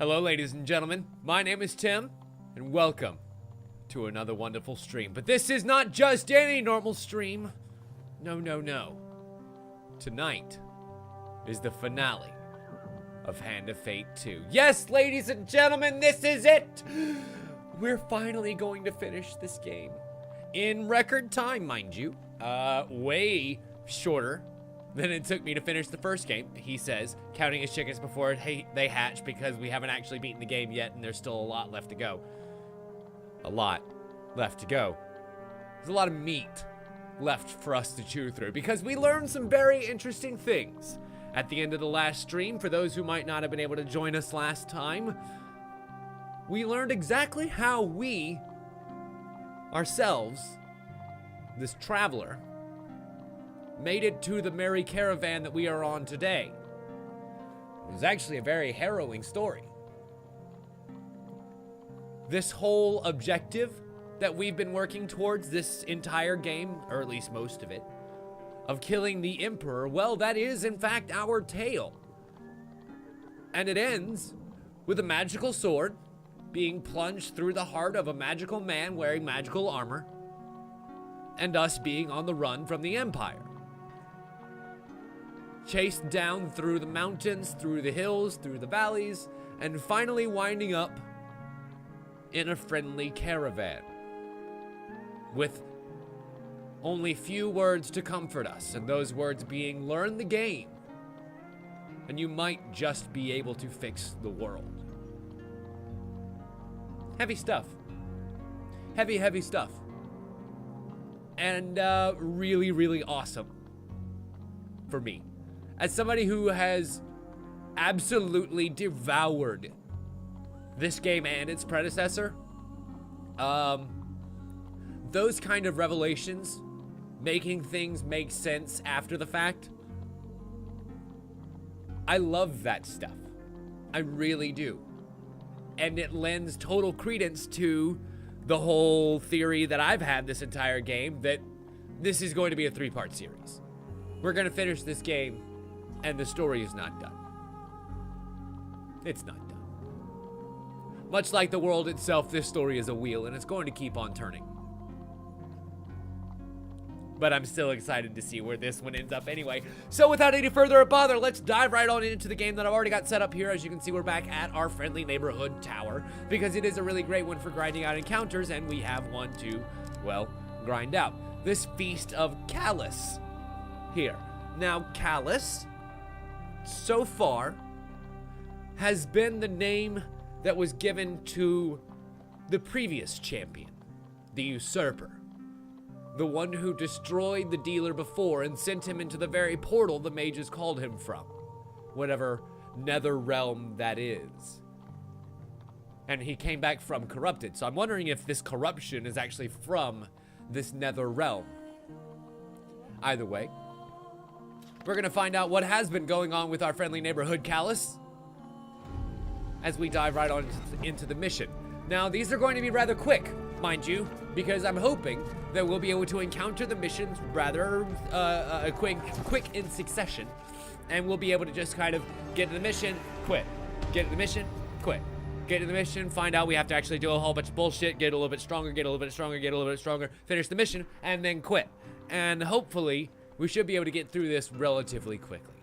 Hello, ladies and gentlemen. My name is Tim, and welcome to another wonderful stream. But this is not just any normal stream. No. Tonight is the finale of Hand of Fate 2. Yes, ladies and gentlemen, this is it! We're finally going to finish this game. In record time, mind you. Way shorter than it took me to finish the first game, he says, counting his chickens before they hatch because we haven't actually beaten the game yet and there's still a lot left to go. A lot left to go. There's a lot of meat left for us to chew through because we learned some very interesting things at the end of the last stream. For those who might not have been able to join us last time, we learned exactly how we, ourselves, this traveler, made it to the merry caravan that we are on today. It was actually a very harrowing story. This whole objective that we've been working towards this entire game, or at least most of it, of killing the Emperor, well, that is in fact our tale. And it ends with a magical sword being plunged through the heart of a magical man wearing magical armor, and us being on the run from the Empire. Chased down through the mountains, through the hills, through the valleys, and finally winding up in a friendly caravan with only few words to comfort us, and those words being, learn the game, and you might just be able to fix the world. Heavy stuff. Heavy stuff. And really awesome for me. As somebody who has absolutely devoured this game and its predecessor, those kind of revelations, making things make sense after the fact, I love that stuff. I really do. And it lends total credence to the whole theory that I've had this entire game that this is going to be a 3-part series. We're going to finish this game, and the story is not done. It's not done. Much like the world itself, this story is a wheel, and it's going to keep on turning. But I'm still excited to see where this one ends up anyway. So without any further bother, let's dive right on into the game that I've already got set up here. As you can see, we're back at our friendly neighborhood tower, because it is a really great one for grinding out encounters, and we have one to, well, grind out. This Feast of Callus here. Now, Callus, so far, has been the name that was given to the previous champion, the usurper. The one who destroyed the dealer before and sent him into the very portal the mages called him from. Whatever nether realm that is. And he came back from corrupted. So I'm wondering if this corruption is actually from this nether realm. Either way, we're going to find out what has been going on with our friendly neighborhood Callus as we dive right on into the mission. Now, these are going to be rather quick, mind you, because I'm hoping that we'll be able to encounter the missions rather quick in succession, and we'll be able to just kind of get to the mission, quit, get to the mission, quit, get to the mission, find out we have to actually do a whole bunch of bullshit, get a little bit stronger, get a little bit stronger, get a little bit stronger, finish the mission, and then quit. And hopefully, we should be able to get through this relatively quickly.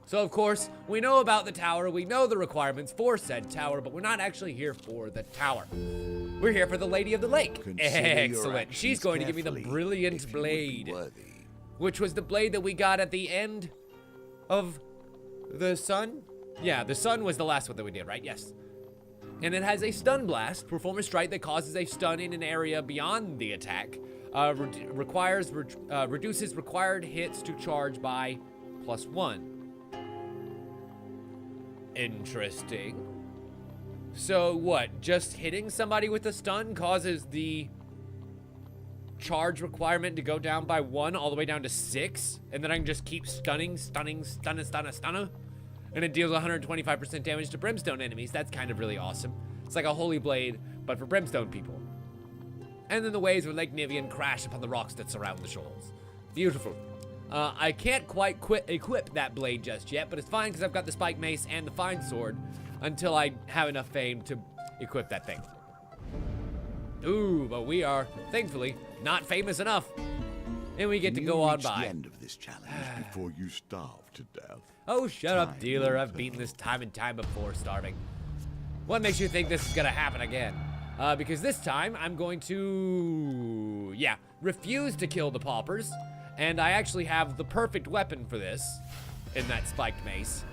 So, of course, we know about the tower, we know the requirements for said tower, but we're not actually here for the tower. We're here for the Lady of the Lake. Excellent. She's going to give me the brilliant blade, which was the blade that we got at the end of the sun. Yeah, the sun was the last one that we did, right? Yes. And it has a stun blast, perform a strike that causes a stun in an area beyond the attack. Reduces required hits to charge by +1. Interesting. So what, just hitting somebody with a stun causes the charge requirement to go down by 1 all the way down to 6? And then I can just keep stunning, and it deals 125% damage to brimstone enemies. That's kind of really awesome. It's like a holy blade, but for brimstone people. And then the waves where Lake Nivian crash upon the rocks that surround the shoals. Beautiful. I can't quite equip that blade just yet, but it's fine because I've got the spike mace and the fine sword. until I have enough fame to equip that thing. Ooh, but we are, thankfully, not famous enough. And we get to go on by. The end of this challenge before you starve to death. Oh, shut up, dealer. I've beaten this time and time before starving. What makes you think this is gonna happen again? Because this time I'm going to, refuse to kill the paupers. And I actually have the perfect weapon for this in that spiked mace.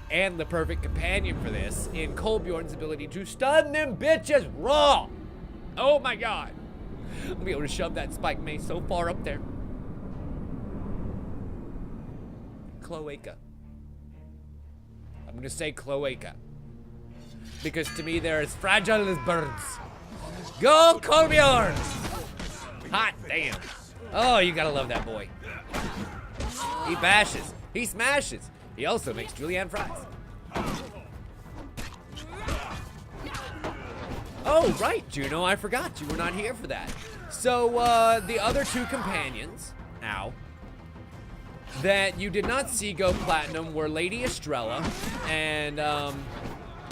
And the perfect companion for this in Kolbjorn's ability to stun them bitches raw. Oh my god. I'll be able to shove that spiked mace so far up there. Cloaca. I'm gonna say cloaca. Because to me they're as fragile as birds. Go Kolbjorn! Hot damn. Oh, you gotta love that boy. He bashes. He smashes. He also makes julienne fries. Oh, right, Juno, I forgot. You were not here for that. So, the other two companions, that you did not see go platinum were Lady Estrella and,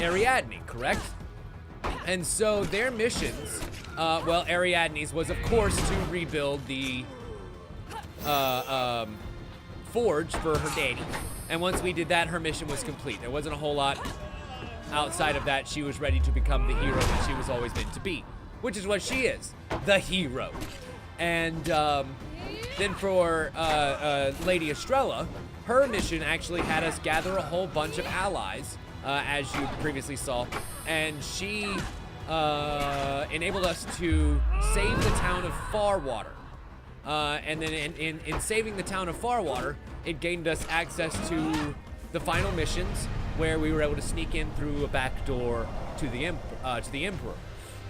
Ariadne, correct? And so their missions, Ariadne's was, of course, to rebuild the, forge for her daddy. And once we did that, her mission was complete. There wasn't a whole lot outside of that. She was ready to become the hero that she was always meant to be, which is what she is, the hero. And then for Lady Estrella, her mission actually had us gather a whole bunch of allies, as you previously saw, and she enabled us to save the town of Farwater. And then in saving the town of Farwater, it gained us access to the final missions, where we were able to sneak in through a back door to the Emperor.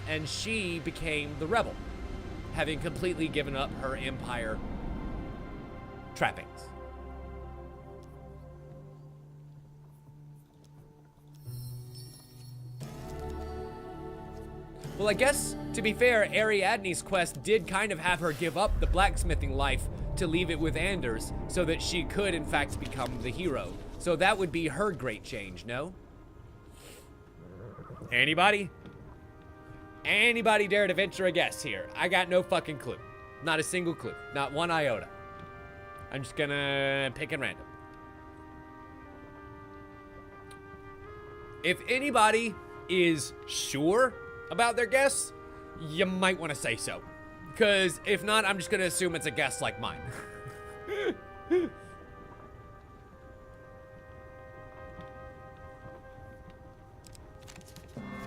And she became the rebel, having completely given up her empire trappings. Well, I guess, to be fair, Ariadne's quest did kind of have her give up the blacksmithing life to leave it with Anders, so that she could, in fact, become the hero. So that would be her great change, no? Anybody? Anybody dare to venture a guess here? I got no fucking clue. Not a single clue. Not one iota. I'm just gonna pick at random. If anybody is sure about their guess, you might want to say so. Because if not, I'm just going to assume it's a guess like mine.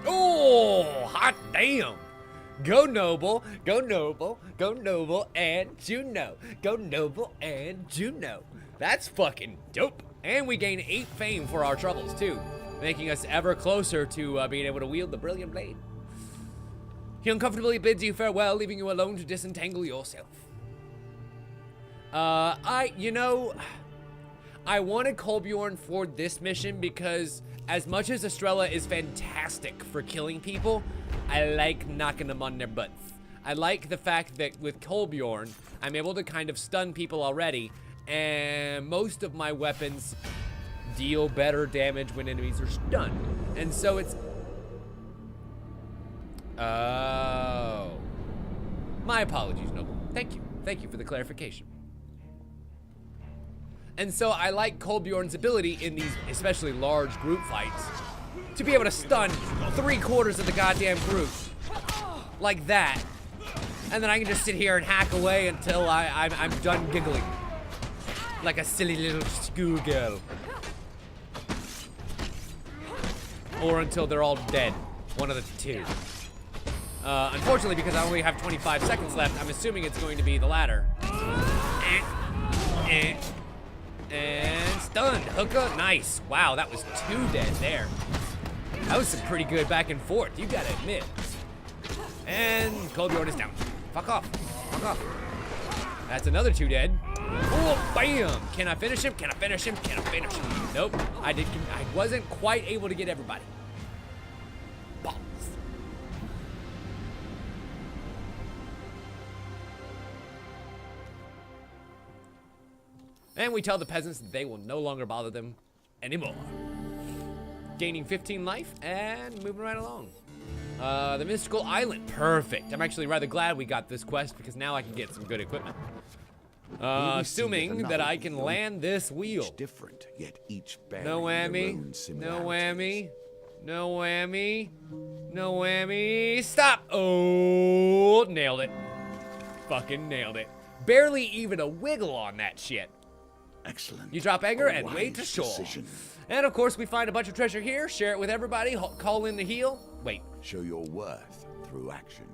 Oh, hot damn. Go Noble, go Noble, go Noble, and Juno. Go Noble and Juno. That's fucking dope. And we gain 8 fame for our troubles, too, making us ever closer to being able to wield the brilliant blade. He uncomfortably bids you farewell, leaving you alone to disentangle yourself. I wanted Kolbjorn for this mission because as much as Estrella is fantastic for killing people, I like knocking them on their butts. I like the fact that with Kolbjorn, I'm able to kind of stun people already, and most of my weapons deal better damage when enemies are stunned. And so it's... Oh. My apologies, Noble. Thank you. Thank you for the clarification. And so I like Kolbjorn's ability in these especially large group fights to be able to stun 3/4 of the goddamn group. Like that. And then I can just sit here and hack away until I'm done giggling. Like a silly little schoolgirl. Or until they're all dead. One of the two. Unfortunately, because I only have 25 seconds left, I'm assuming it's going to be the latter. And stunned. Hooker, nice. Wow, that was 2 dead there. That was some pretty good back and forth, you gotta admit. And Kolbjorn is down. Fuck off. Fuck off. That's another 2 dead. Oh, bam! Can I finish him? Can I finish him? Can I finish him? Nope. I wasn't quite able to get everybody. Balls. And we tell the peasants that they will no longer bother them anymore. gaining 15 life and moving right along. The mystical island, perfect. I'm actually rather glad we got this quest because now I can get some good equipment. Assuming that I can land this wheel. Each different, yet each No whammy, no whammy, no whammy, no whammy. Stop! Oh, nailed it. Fucking nailed it. Barely even a wiggle on that shit. Excellent. You drop anchor and wait to shore. Decision. And of course, we find a bunch of treasure here, share it with everybody, call in the heel. Wait. Show your worth through action.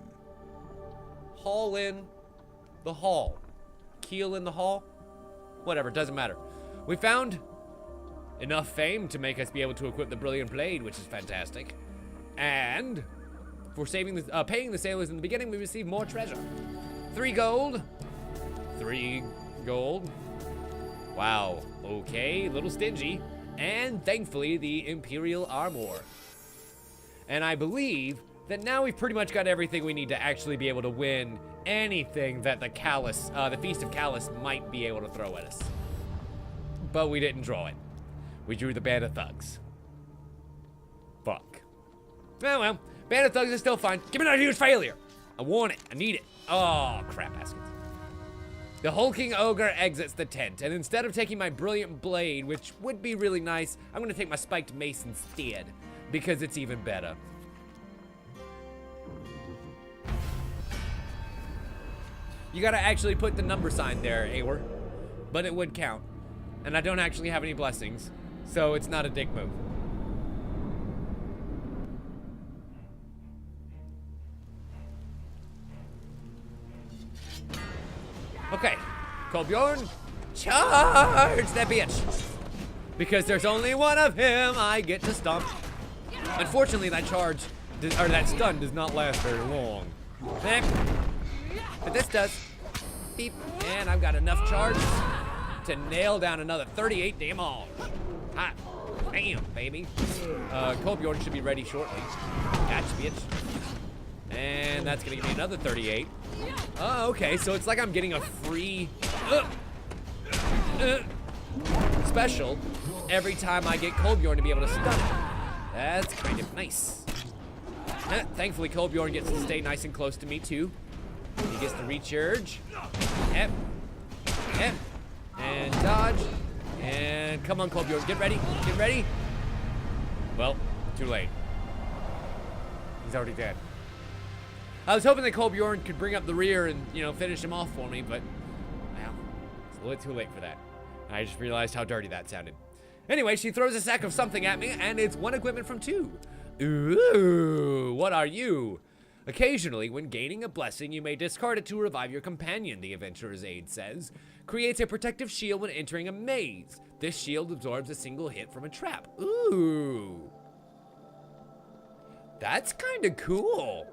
Haul in the hall. Keel in the hall. Whatever, doesn't matter. We found enough fame to make us be able to equip the brilliant blade, which is fantastic. And for paying the sailors in the beginning, we received more treasure. 3 gold. 3 gold. Wow, okay, a little stingy. And thankfully, the Imperial Armor. And I believe that now we've pretty much got everything we need to actually be able to win anything that the Feast of Callus might be able to throw at us. But we didn't draw it. We drew the Band of Thugs. Fuck. Oh well, Band of Thugs is still fine. Give me that huge failure. I want it, I need it. Oh, crap baskets. The hulking ogre exits the tent, and instead of taking my brilliant blade, which would be really nice, I'm gonna take my spiked mace instead, because it's even better. You gotta actually put the number sign there, Ewer, but it would count. And I don't actually have any blessings, so it's not a dick move. Okay, Kolbjorn, charge that bitch. Because there's only one of him, I get to stomp. Unfortunately, that that stun does not last very long. But this does. Beep, and I've got enough charge to nail down another 38 damage. Hot, bam, baby. Kolbjorn should be ready shortly. Gotcha, bitch. And that's gonna give me another 38. Oh, okay, so it's like I'm getting a free special every time I get Kolbjorn to be able to stun him. That's kind of nice. Thankfully, Kolbjorn gets to stay nice and close to me, too. He gets to recharge. Yep. Yep. And dodge. And come on, Kolbjorn, get ready. Get ready. Well, too late. He's already dead. I was hoping that Kolbjorn could bring up the rear and, you know, finish him off for me, but, well, it's a little too late for that. I just realized how dirty that sounded. Anyway, she throws a sack of something at me, and it's 1 equipment from 2. Ooh, what are you? Occasionally, when gaining a blessing, you may discard it to revive your companion, the Adventurer's Aid says. Creates a protective shield when entering a maze. This shield absorbs a single hit from a trap. Ooh. That's kind of cool.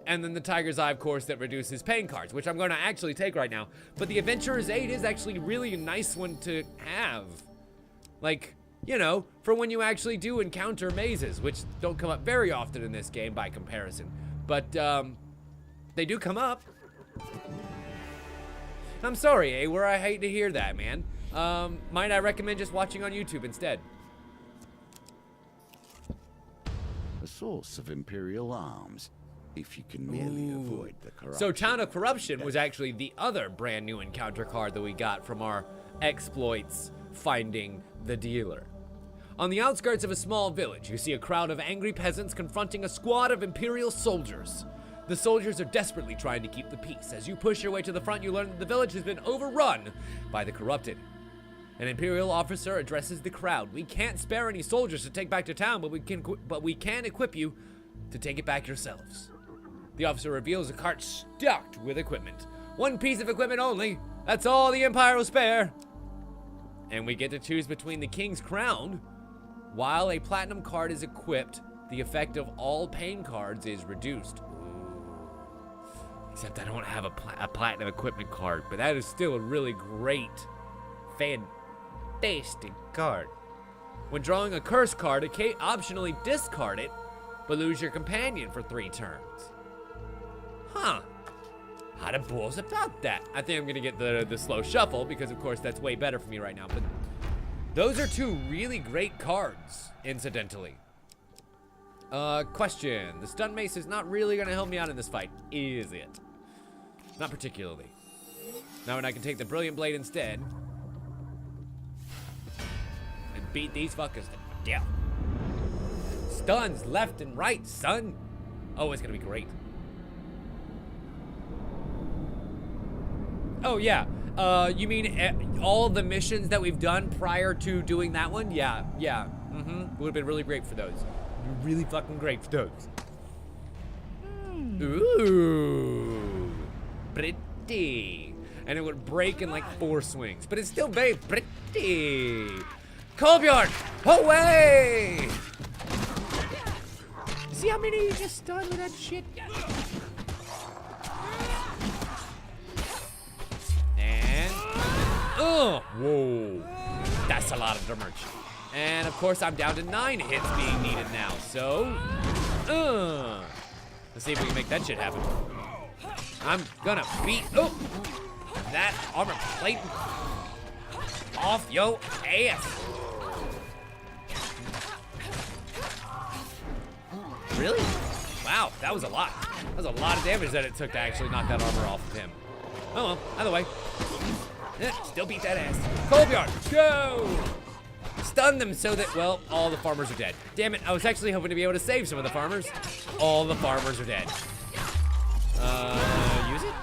And then the Tiger's Eye, of course, that reduces pain cards, which I'm going to actually take right now. But the Adventurer's Aid is actually really a nice one to have. Like, you know, for when you actually do encounter mazes, which don't come up very often in this game by comparison. But, they do come up. I'm sorry, Ewer, I hate to hear that, man. Might I recommend just watching on YouTube instead? A source of Imperial arms, if you can merely avoid the corruption. So Town of Corruption was actually the other brand new encounter card that we got from our exploits finding the dealer. On the outskirts of a small village, you see a crowd of angry peasants confronting a squad of Imperial soldiers. The soldiers are desperately trying to keep the peace. As you push your way to the front, you learn that the village has been overrun by the corrupted. An Imperial officer addresses the crowd. We can't spare any soldiers to take back to town, but we can equip you to take it back yourselves. The officer reveals a cart stocked with equipment. 1 piece of equipment only. That's all the Empire will spare. And we get to choose between the King's Crown. While a platinum card is equipped, the effect of all pain cards is reduced. Ooh. Except I don't have a platinum equipment card, but that is still a really great, fantastic card. When drawing a curse card, optionally discard it, but lose your companion for 3 turns. Huh. How the balls about that? I think I'm gonna get the slow shuffle because of course that's way better for me right now, but Those are two really great cards, incidentally. Question. The stun mace is not really gonna help me out in this fight, is it? Not particularly. Now when I can take the brilliant blade instead and beat these fuckers to death. Stuns left and right, son. Oh, it's gonna be great. Oh yeah. You mean all the missions that we've done prior to doing that one? Yeah. Would have been really great for those. Really fucking great for those. Ooh, pretty. And it would break in like 4 swings, but it's still very pretty. Kolbjorn, away! See how many you just stunned with that shit? And, whoa. That's a lot of damage. And of course I'm down to 9 hits being needed now, so, let's see if we can make that shit happen. I'm gonna beat, that armor plate off yo ass. Really? Wow, that was a lot. That was a lot of damage that it took to actually knock that armor off of him. Oh well, either way. Still beat that ass. Kolbjorn, go! Stun them so that, well, all the farmers are dead. Damn it, I was actually hoping to be able to save some of the farmers. All the farmers are dead. Use it?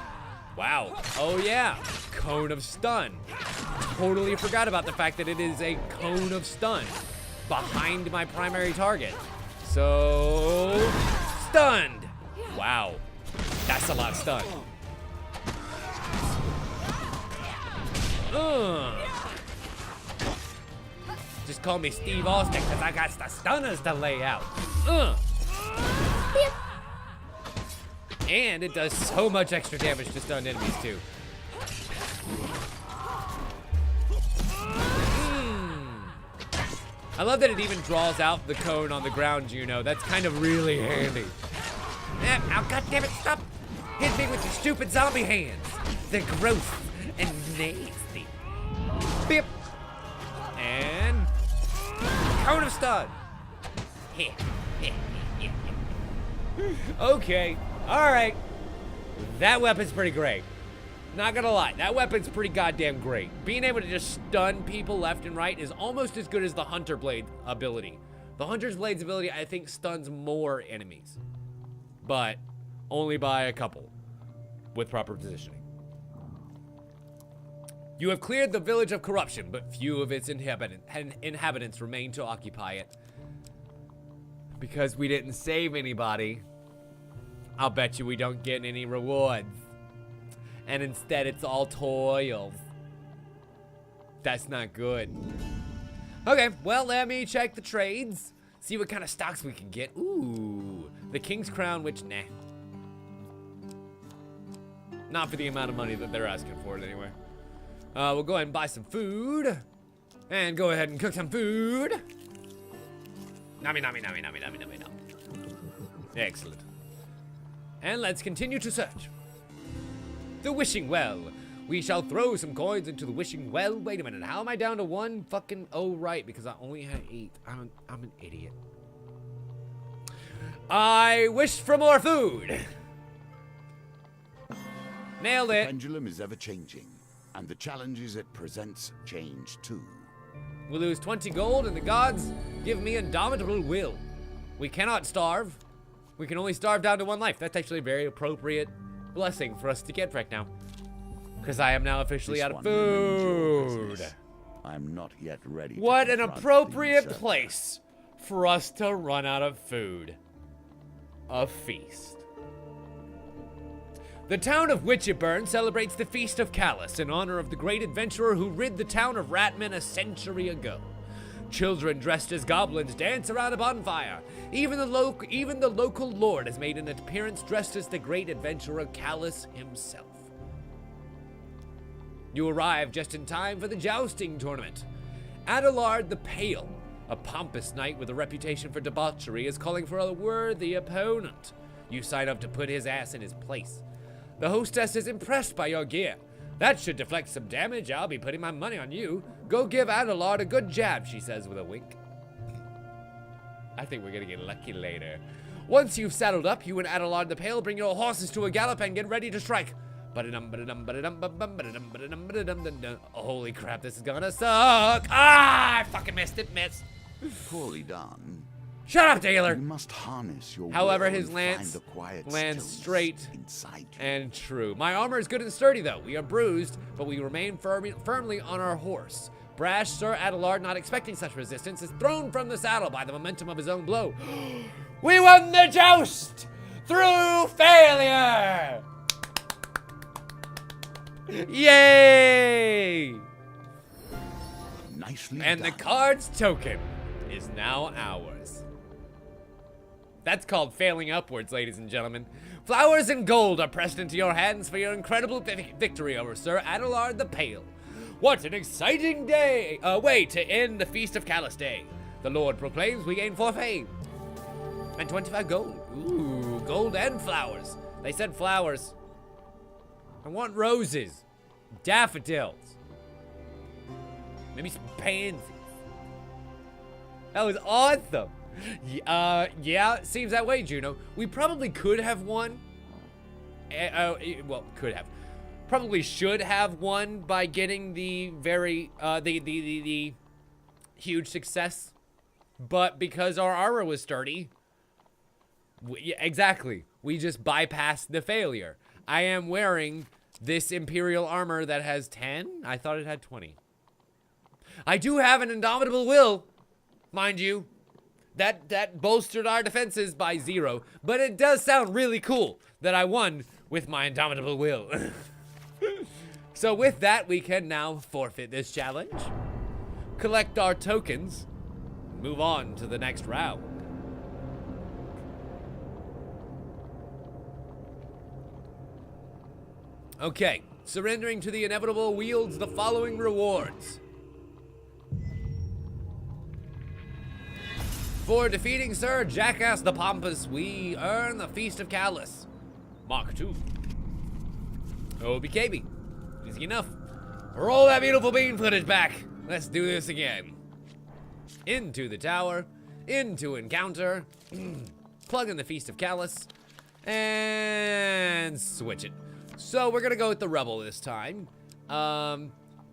Wow. Oh yeah, cone of stun. Totally forgot about the fact that it is a cone of stun behind my primary target. So, stunned. Wow, that's a lot of stun. Just call me Steve Austin because I got the stunners to lay out. And it does so much extra damage to stunned enemies too. I love that it even draws out the cone on the ground, you know. That's kind of really handy. Oh, God damn it, stop! Hit me with your stupid zombie hands. They're gross and nasty. Beep. And cone of stun. Okay, all right. That weapon's pretty great. Not gonna lie, that weapon's pretty goddamn great. Being able to just stun people left and right is almost as good as the Hunter Blade ability. The Hunter's Blade's ability, I think, stuns more enemies, but only by a couple with proper positioning. You have cleared the village of corruption, but few of its inhabitants remain to occupy it. Because we didn't save anybody, I'll bet you we don't get any rewards. And instead it's all toils. That's not good. Okay, well, let me check the trades. See what kind of stocks we can get. Ooh, the King's Crown, which, nah. Not for the amount of money that they're asking for it anyway. We'll go ahead and buy some food. And go ahead and cook some food. Nummy, nummy, nummy, nummy, nummy, nummy, nummy. Excellent. And let's continue to search. The wishing well. We shall throw some coins into the wishing well. Wait a minute, how am I down to 1 fucking, oh right, because I only had 8. I'm an idiot. I wish for more food. Nailed it. The pendulum is ever changing, and the challenges it presents change too. We lose 20 gold, and the gods give me indomitable will. We cannot starve. We can only starve down to 1 life. That's actually a very appropriate blessing for us to get right now, because I am now officially out of food. I'm not yet ready. What an appropriate place for us to run out of food. A feast. The town of Witcheburn celebrates the Feast of Callus in honor of the great adventurer who rid the town of Ratman a century ago. Children dressed as goblins dance around a bonfire. Even the local lord has made an appearance dressed as the great adventurer Callus himself. You arrive just in time for the jousting tournament. Adelard the Pale, a pompous knight with a reputation for debauchery, is calling for a worthy opponent. You sign up to put his ass in his place. The hostess is impressed by your gear. That should deflect some damage. I'll be putting my money on you. Go give Adelard a good jab, she says with a wink. I think we're gonna get lucky later. Once you've saddled up, you and Adelard the Pale bring your horses to a gallop and get ready to strike. Holy crap, this is gonna suck. Ah, I fucking missed it, missed. Poorly done. Shut up, dealer. You must harness your However, will his and lance find the quiet lands stillness straight inside you. and true. My armor is good and sturdy, though. We are bruised, but we remain firmly on our horse. Brash Sir Adelard, not expecting such resistance, is thrown from the saddle by the momentum of his own blow. We won the joust through failure! Yay! Nicely And done. the card's token is now ours. That's called failing upwards, ladies and gentlemen. Flowers and gold are pressed into your hands for your incredible victory over Sir Adelard the Pale. What an exciting day! Way to end the Feast of Callus Day. The Lord proclaims we gain 4 fame. And 25 gold. Ooh, gold and flowers. They said flowers. I want roses. Daffodils. Maybe some pansies. That was awesome. Yeah, it seems that way, Juno. We probably could have won. Well, could have. Probably should have won by getting the very, the huge success. But because our armor was sturdy, yeah, exactly. We just bypassed the failure. I am wearing this Imperial armor that has 10. I thought it had 20. I do have an indomitable will, mind you. That bolstered our defenses by 0. But it does sound really cool that I won with my indomitable will. So with that, we can now forfeit this challenge, collect our tokens, move on to the next round. Okay, surrendering to the inevitable wields the following rewards. For defeating Sir Jackass the Pompous, we earn the Feast of Callus. Mark 2. OBKB. Easy enough. Roll that beautiful bean footage back. Let's do this again. Into the tower. Into encounter. Plug in the Feast of Callus. And switch it. So we're gonna go with the Rebel this time.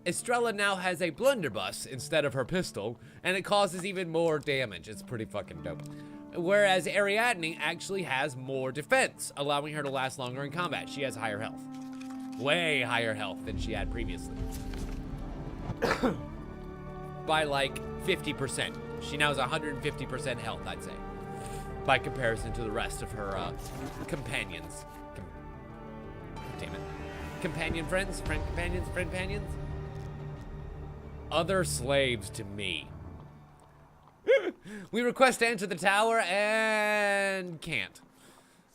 Estrella now has a blunderbuss instead of her pistol, and it causes even more damage. It's pretty fucking dope. Whereas Ariadne actually has more defense, allowing her to last longer in combat. She has higher health. Way higher health than she had previously. By like 50%. She now has 150% health, I'd say. By comparison to the rest of her companions. Damn it. Companion friends? Friend companions? Other slaves to me. We request to enter the tower and can't.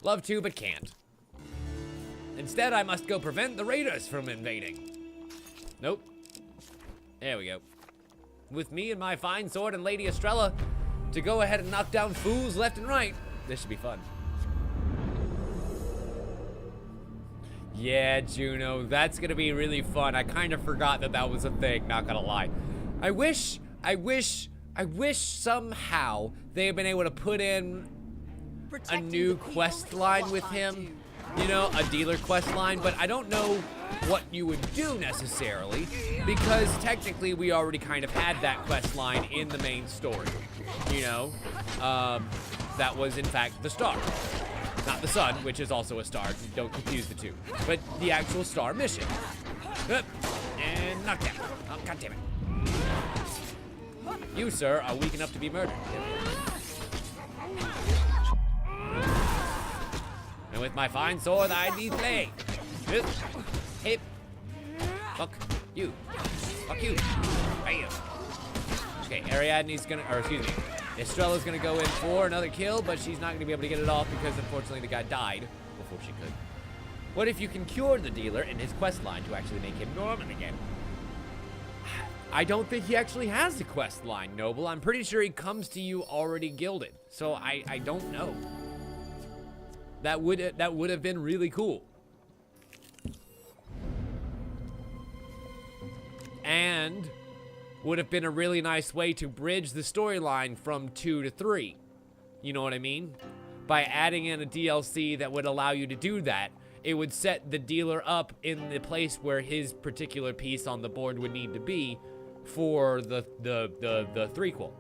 Love to, but can't. Instead, I must go prevent the raiders from invading. Nope. There we go. With me and my fine sword and Lady Estrella to go ahead and knock down fools left and right. This should be fun. Yeah, Juno, that's gonna be really fun. I kind of forgot that that was a thing, not gonna lie. I wish somehow they had been able to put in a new quest line with him. You know, a dealer quest line, but I don't know what you would do necessarily, because technically we already kind of had that quest line in the main story. You know, that was in fact the star. Not the sun, which is also a star. Don't confuse the two. But the actual star mission. And knockdown. Oh, God damn it. You, sir, are weak enough to be murdered. And with my fine sword, I need play. Hip. Fuck you. Fuck you. Bam. Okay, Ariadne's gonna, or excuse me, Estrella's gonna go in for another kill, but she's not gonna be able to get it off because unfortunately the guy died before she could. What if you can cure the dealer in his quest line to actually make him Norman again? I don't think he actually has a quest line, Noble. I'm pretty sure he comes to you already gilded. So I don't know. That would have been really cool. and would have been a really nice way to bridge the storyline from 2 to 3. You know what I mean? By adding in a DLC that would allow you to do that, it would set the dealer up in the place where his particular piece on the board would need to be for the threequel.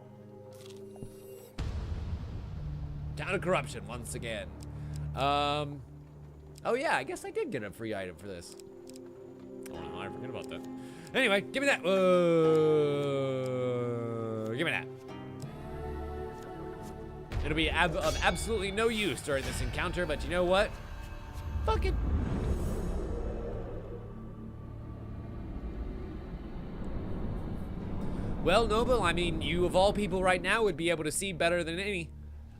Town of Corruption once again. Oh yeah, I guess I did get a free item for this. Oh no, I forget about that. Anyway, give me that. Give me that. It'll be of absolutely no use during this encounter, but you know what? Fuck it. Well, Noble, I mean, you of all people right now would be able to see better than any,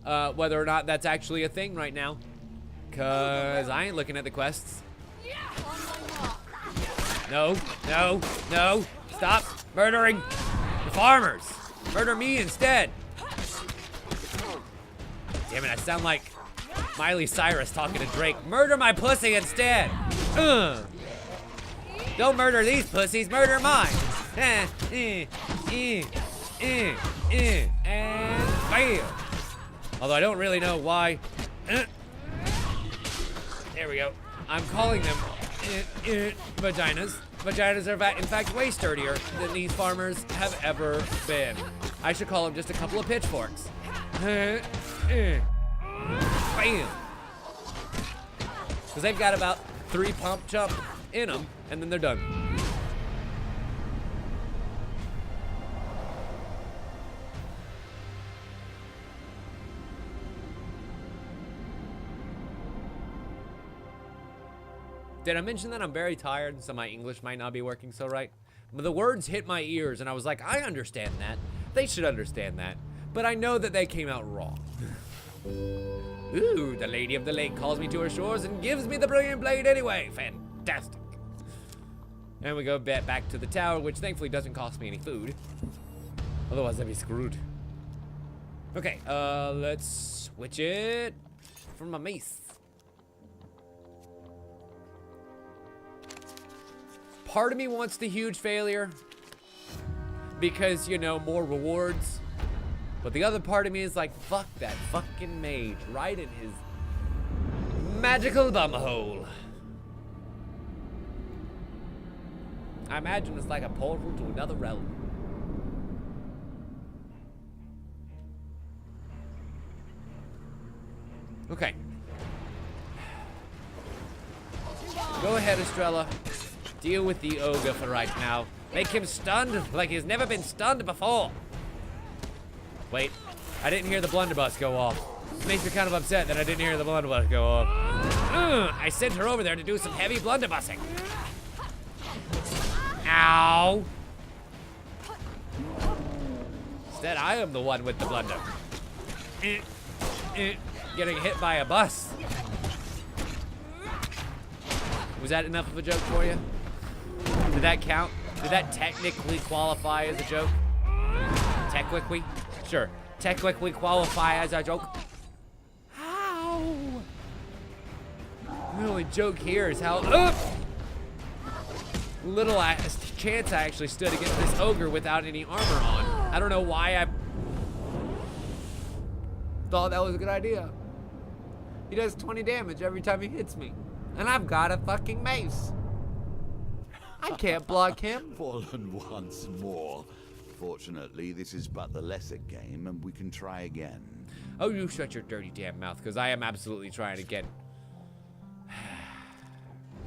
whether or not that's actually a thing right now. Cause I ain't looking at the quests. No, no, no. Stop murdering the farmers. Murder me instead. Damn it, I sound like Miley Cyrus talking to Drake. Murder my pussy instead. Don't murder these pussies, murder mine. And bam. Although I don't really know why. There we go. I'm calling them vaginas. Vaginas are in fact way sturdier than these farmers have ever been. I should call them just a couple of pitchforks. Bam. Because they've got about 3 pump chump in them, and then they're done. Did I mention that I'm very tired, so my English might not be working so right? But the words hit my ears, and I was like, I understand that. They should understand that. But I know that they came out wrong. Ooh, the Lady of the Lake calls me to her shores and gives me the brilliant blade anyway. Fantastic. And we go back to the tower, which thankfully doesn't cost me any food. Otherwise, I'd be screwed. Okay, let's switch it for my mace. Part of me wants the huge failure because, you know, more rewards. But the other part of me is like, fuck that fucking mage right in his magical bumhole. I imagine it's like a portal to another realm. Okay. Go ahead, Estrella. Deal with the ogre for right now. Make him stunned like he's never been stunned before. Wait, I didn't hear the blunderbuss go off. It makes me kind of upset that I didn't hear the blunderbuss go off. I sent her over there to do some heavy blunderbussing. Ow. Instead, I am the one with the blunder. Getting hit by a bus. Was that enough of a joke for you? Did that count? Did that technically qualify as a joke? Technically? Sure. Technically qualify as a joke. How? The only joke here is how little chance I actually stood against this ogre without any armor on. I don't know why I thought that was a good idea. He does 20 damage every time he hits me. And I've got a fucking mace. I can't block him. Fallen once more. Fortunately, this is but the lesser game, and we can try again. Oh, you shut your dirty damn mouth, because I am absolutely trying again.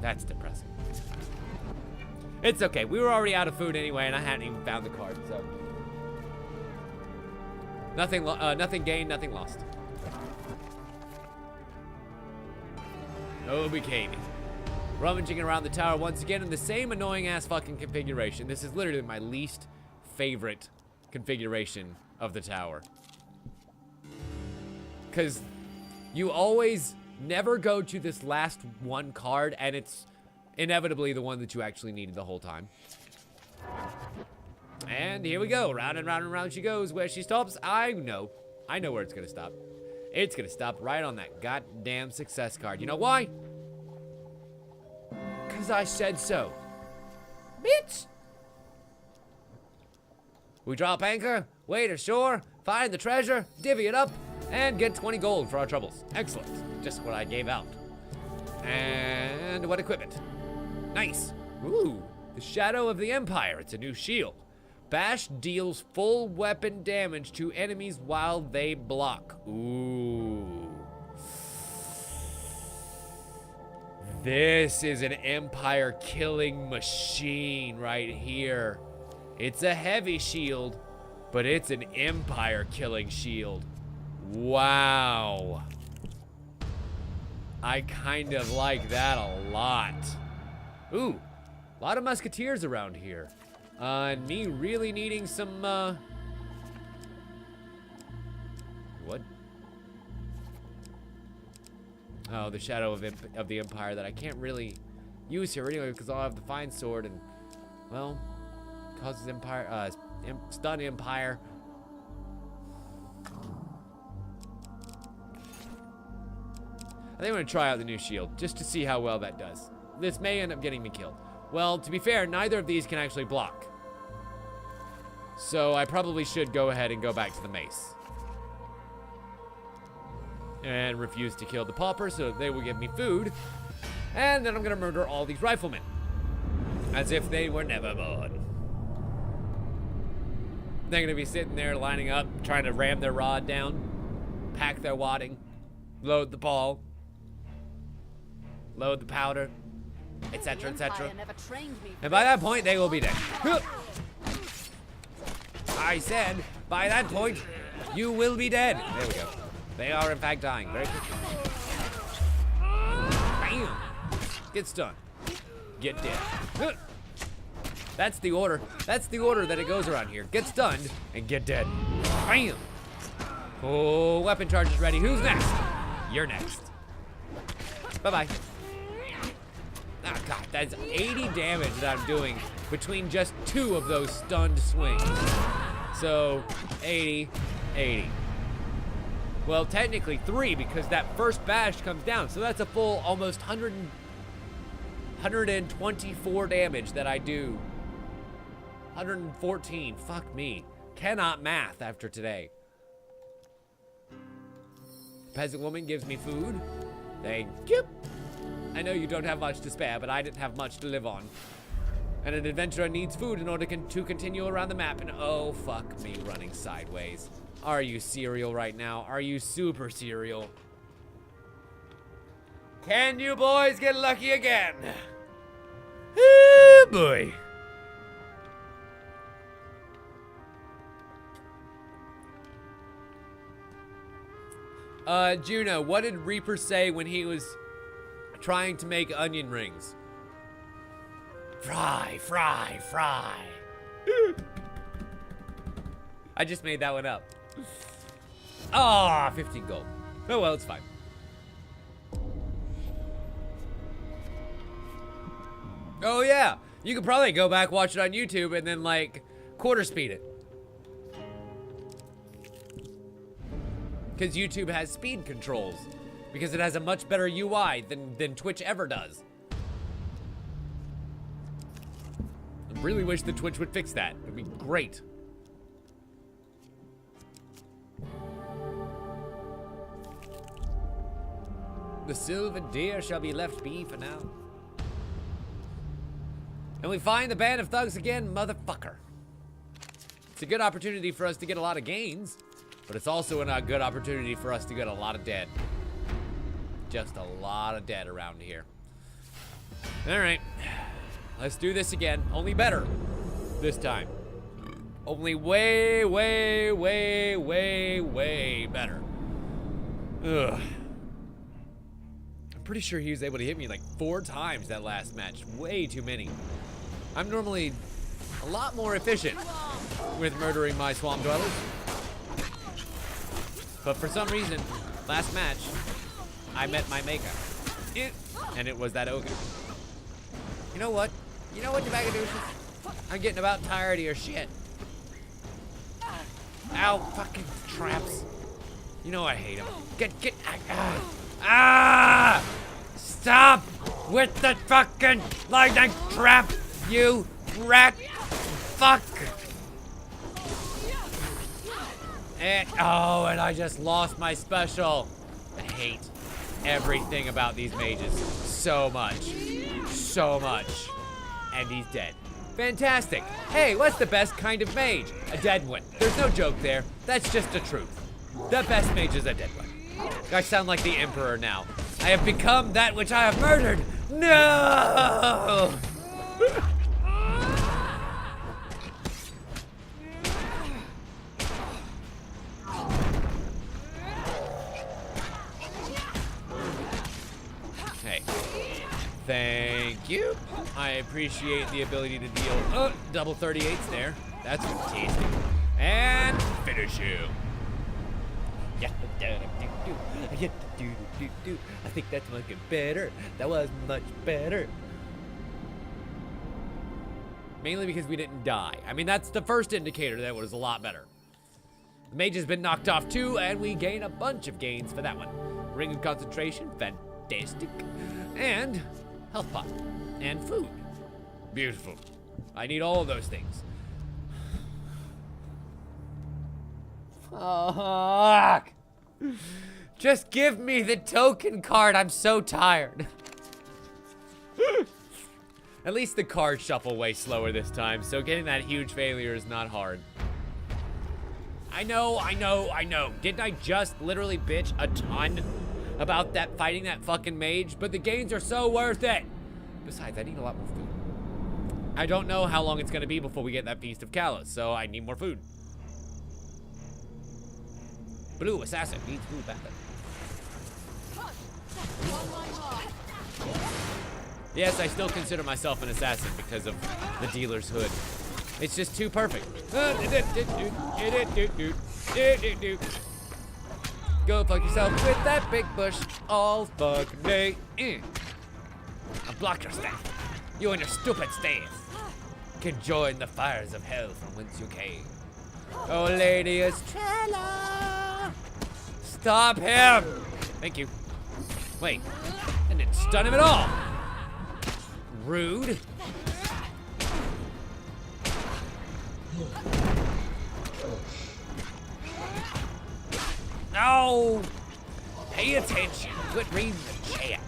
That's depressing. It's okay. We were already out of food anyway, and I hadn't even found the card, so. Nothing gained, nothing lost. Oh, BKB. Rummaging around the tower once again in the same annoying ass fucking configuration. This is literally my least favorite configuration of the tower. Because you always never go to this last one card, and it's inevitably the one that you actually needed the whole time. And here we go. Round and round and round she goes. Where she stops, I know where it's gonna stop. It's gonna stop right on that goddamn success card. You know why? Because I said so. Bitch! We drop anchor, wait ashore, find the treasure, divvy it up, and get 20 gold for our troubles. Excellent. Just what I gave out. And what equipment? Nice. Ooh, the Shadow of the Empire. It's a new shield. Bash deals full weapon damage to enemies while they block. Ooh. This is an Empire killing machine right here. It's a heavy shield, but it's an Empire killing shield. Wow. I kind of like that a lot. Ooh, a lot of musketeers around here. And me really needing some, what? Oh, the Shadow of the Empire that I can't really use here anyway because I'll have the Fine Sword and, well, causes Empire, stun Empire. I think I'm gonna try out the new shield just to see how well that does. This may end up getting me killed. Well, to be fair, neither of these can actually block. So I probably should go ahead and go back to the mace. And refuse to kill the pauper so they will give me food. And then I'm gonna murder all these riflemen. As if they were never born. They're gonna be sitting there lining up, trying to ram their rod down, pack their wadding, load the ball, load the powder, etc., etc. And by that point, they will be dead. I said, by that point, you will be dead. There we go. They are, in fact, dying. Very quickly. Bam! Get stunned. Get dead. That's the order. That's the order that it goes around here. Get stunned and get dead. Bam! Oh, weapon charge is ready. Who's next? You're next. Bye-bye. Oh, God, that's 80 damage that I'm doing between just 2 of those stunned swings. So, 80, 80. Well, technically 3 because that first bash comes down. So that's a full almost 124 damage that I do. 114, fuck me. Cannot math after today. Peasant woman gives me food. Thank you. I know you don't have much to spare, but I didn't have much to live on. And an adventurer needs food in order to continue around the map, and oh, fuck me running sideways. Are you serial right now? Are you super serial? Can you boys get lucky again? Oh, boy. Juno, what did Reaper say when he was trying to make onion rings? Fry, fry, fry. I just made that one up. Ah, 15 gold. Oh well, it's fine. Oh yeah, you could probably go back, watch it on YouTube, and then like quarter speed it. Because YouTube has speed controls. Because it has a much better UI than Twitch ever does. I really wish that Twitch would fix that. It'd be great. The silver deer shall be left be for now. And we find the band of thugs again, motherfucker. It's a good opportunity for us to get a lot of gains. But it's also a good opportunity for us to get a lot of dead. Just a lot of dead around here. All right, let's do this again. Only better this time. Only way, way, way, way, way better. Ugh. I'm pretty sure he was able to hit me like 4 times that last match. Way too many. I'm normally a lot more efficient with murdering my swamp dwellers. But for some reason, last match, I met my maker. And it was that ogre. You know what? You know what, you bag of douches? I'm getting about tired of your shit. Ow, fucking traps. You know I hate them. Get, stop with the fucking lightning trap, you rat. Fuck. And I just lost my special. I hate everything about these mages so much. So much. And he's dead. Fantastic. Hey, what's the best kind of mage? A dead one. There's no joke there. That's just the truth. The best mage is a dead one. I sound like the Emperor now. I have become that which I have murdered. No! Hey. Thank you. I appreciate the ability to deal double 38s there. That's fantastic. And finish him. Yeah, I think that's much better. That was much better. Mainly because we didn't die. I mean, that's the first indicator that it was a lot better. The mage has been knocked off too, and we gain a bunch of gains for that one. Ring of concentration, fantastic. And health pot. And food. Beautiful. I need all of those things. Fuck. Just give me the token card. I'm so tired. At least the cards shuffle way slower this time, so getting that huge failure is not hard. I know. Didn't I just literally bitch a ton about that fighting that fucking mage? But the gains are so worth it. Besides, I need a lot more food. I don't know how long it's gonna be before we get that Feast of Kalos, so I need more food. Blue assassin needs food back. Yes, I still consider myself an assassin because of the dealer's hood. It's just too perfect. Go fuck yourself with that big bush all fucking day. I block your staff. You and your stupid staff can join the fires of hell from whence you came. Oh, Lady Estrella! Stop him! Thank you. Wait, I didn't stun him at all. Rude. No! Pay attention. Quit reading the chat.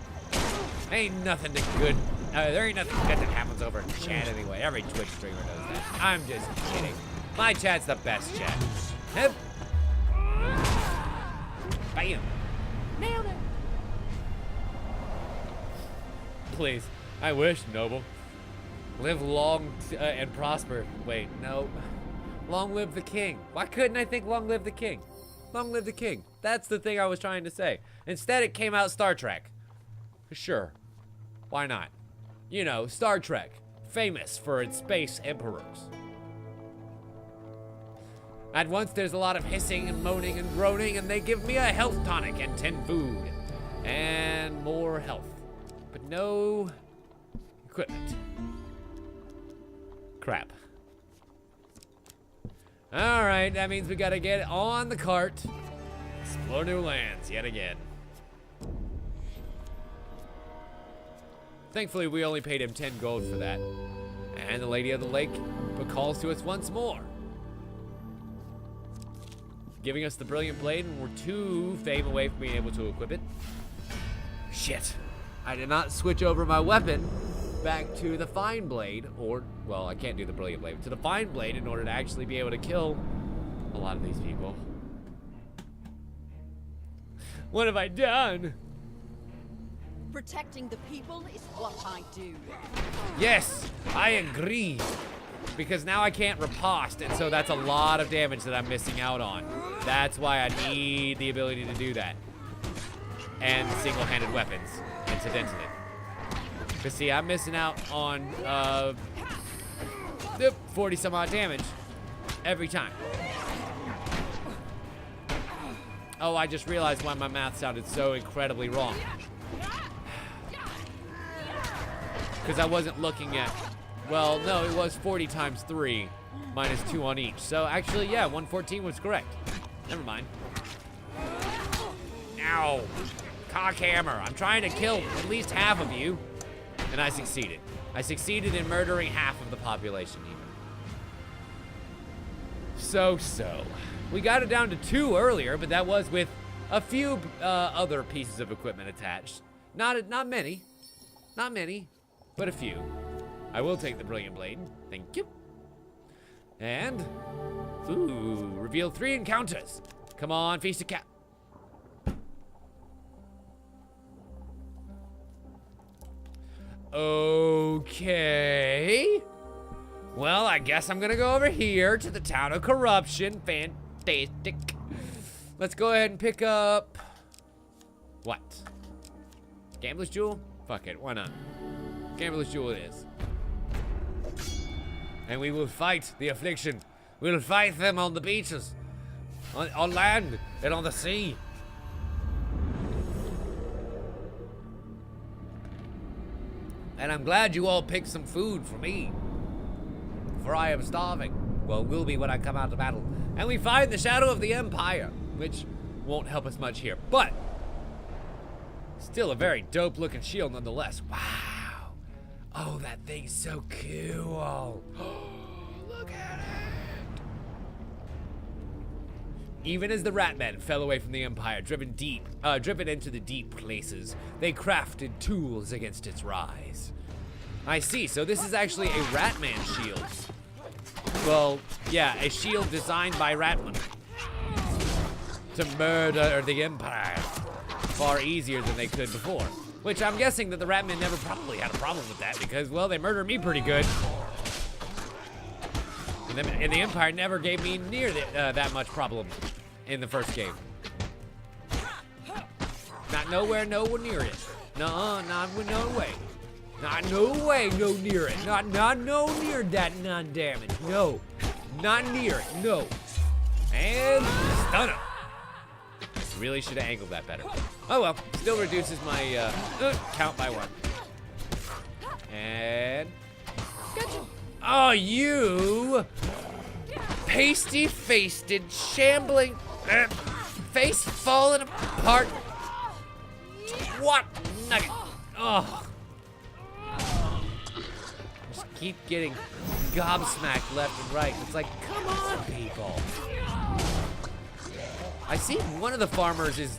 Ain't nothing to good. There ain't nothing good that happens over in chat anyway. Every Twitch streamer knows that. I'm just kidding. My chat's the best chat. Yep. Bam. Nailed it. Please. I wish, Noble. Live long and prosper. Wait, no. Long live the king. Why couldn't I think long live the king? Long live the king. That's the thing I was trying to say. Instead, it came out Star Trek. Sure. Why not? You know, Star Trek. Famous for its space emperors. At once, there's a lot of hissing and moaning and groaning, and they give me a health tonic and 10 food. And more health. But no equipment. Crap. Alright, that means we gotta get on the cart. Explore new lands yet again. Thankfully, we only paid him 10 gold for that. And the Lady of the Lake calls to us once more, giving us the Brilliant Blade, and we're 2 fame away from being able to equip it. Shit. I did not switch over my weapon back to the Fine Blade, or, well, I can't do the Brilliant Blade, to the Fine Blade in order to actually be able to kill a lot of these people. What have I done? Protecting the people is what I do. Yes, I agree. Because now I can't riposte, and so that's a lot of damage that I'm missing out on. That's why I need the ability to do that. And single-handed weapons, incidentally. Because see, I'm missing out on 40 some odd damage every time. Oh, I just realized why my math sounded so incredibly wrong. Because I wasn't looking at, well, no, it was 40 times 3 minus 2 on each. So actually, yeah, 114 was correct. Never mind. Ow. Cockhammer. I'm trying to kill at least half of you. And I succeeded. I succeeded in murdering half of the population even. So. We got it down to 2 earlier, but that was with a few other pieces of equipment attached. Not many, but a few. I will take the Brilliant Blade. Thank you. And, ooh, reveal 3 encounters. Come on, Feast of Cat. Okay. Well, I guess I'm gonna go over here to the Town of Corruption. Fantastic. Let's go ahead and pick up... what? Gambler's Jewel? Fuck it, why not? Gambler's Jewel it is. And we will fight the affliction. We'll fight them on the beaches, on land, and on the sea. And I'm glad you all picked some food for me, for I am starving. Well, will be when I come out to battle. And we find the Shadow of the Empire, which won't help us much here, but still a very dope looking shield nonetheless. Wow. Oh, that thing's so cool. Look at it. Even as the Ratmen fell away from the Empire, driven into the deep places, they crafted tools against its rise. I see, so this is actually a Ratman shield. Well, yeah, a shield designed by Ratman to murder the Empire far easier than they could before. Which I'm guessing that the Ratmen never probably had a problem with that because, well, they murdered me pretty good. And the Empire never gave me near that much problem in the first game. Not nowhere near it. No, not no way. Not no way, no near it. Not no near that non-damage. No, not near it, no. And stun him. Really should have angled that better. Oh well, still reduces my count by 1. And gotcha. Oh, you pasty-faced, shambling, face falling apart. What nugget? Oh. Just keep getting gobsmacked left and right. It's like, come on, people. I see one of the farmers is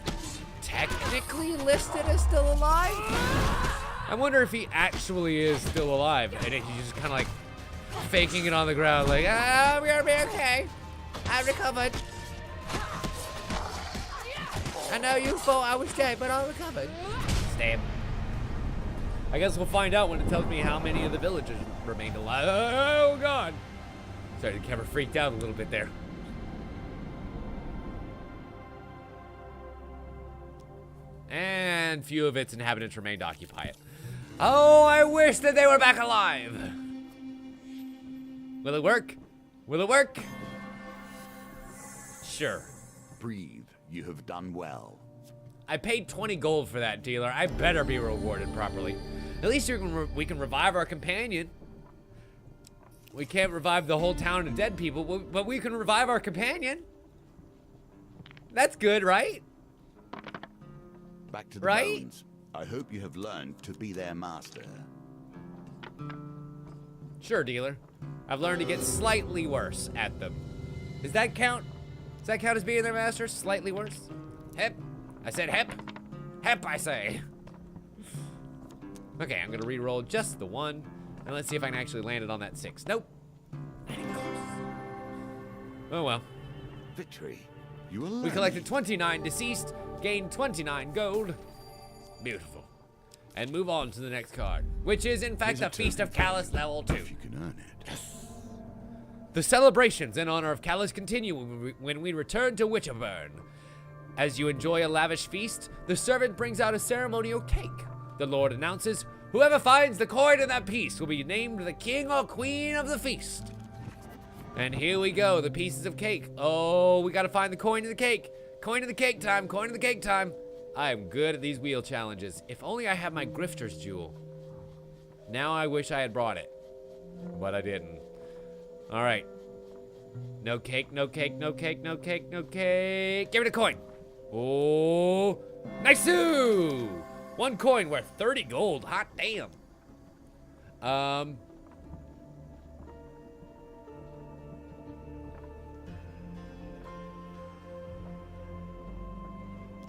technically listed as still alive. I wonder if he actually is still alive and he's just kind of like faking it on the ground like, we're gonna be okay. I recovered. I know you thought I was dead, but I recovered. Stab. I guess we'll find out when it tells me how many of the villagers remained alive. Oh, God. Sorry, the camera freaked out a little bit there. And few of its inhabitants remained occupied. Oh, I wish that they were back alive. Will it work? Will it work? Sure. Breathe. You have done well. I paid 20 gold for that, dealer. I better be rewarded properly. At least we can revive our companion. We can't revive the whole town of dead people, but we can revive our companion. That's good, right? Back to the bones. I hope you have learned to be their master. Sure, dealer. I've learned to get slightly worse at them. Does that count? Does that count as being their master? Slightly worse? Hep. I said hep. Hep, I say. Okay, I'm gonna re-roll just the 1, and let's see if I can actually land it on that 6. Nope. Not even close. Oh well. Victory. You will We collected 29 deceased, gained 29 gold. Beautiful. And move on to the next card, which is in fact a Feast of Callus level 2. If you can earn it. The celebrations in honor of Callus continue when we return to Witcherburn. As you enjoy a lavish feast, the servant brings out a ceremonial cake. The Lord announces, whoever finds the coin in that piece will be named the king or queen of the feast. And here we go, the pieces of cake. Oh, we gotta find the coin in the cake. Coin in the cake time, coin in the cake time. I am good at these wheel challenges. If only I had my grifter's jewel. Now I wish I had brought it, but I didn't. All right. No cake, no cake, no cake, no cake, no cake. Give me the coin. Oh, nice-oo! 1 coin worth 30 gold. Hot damn.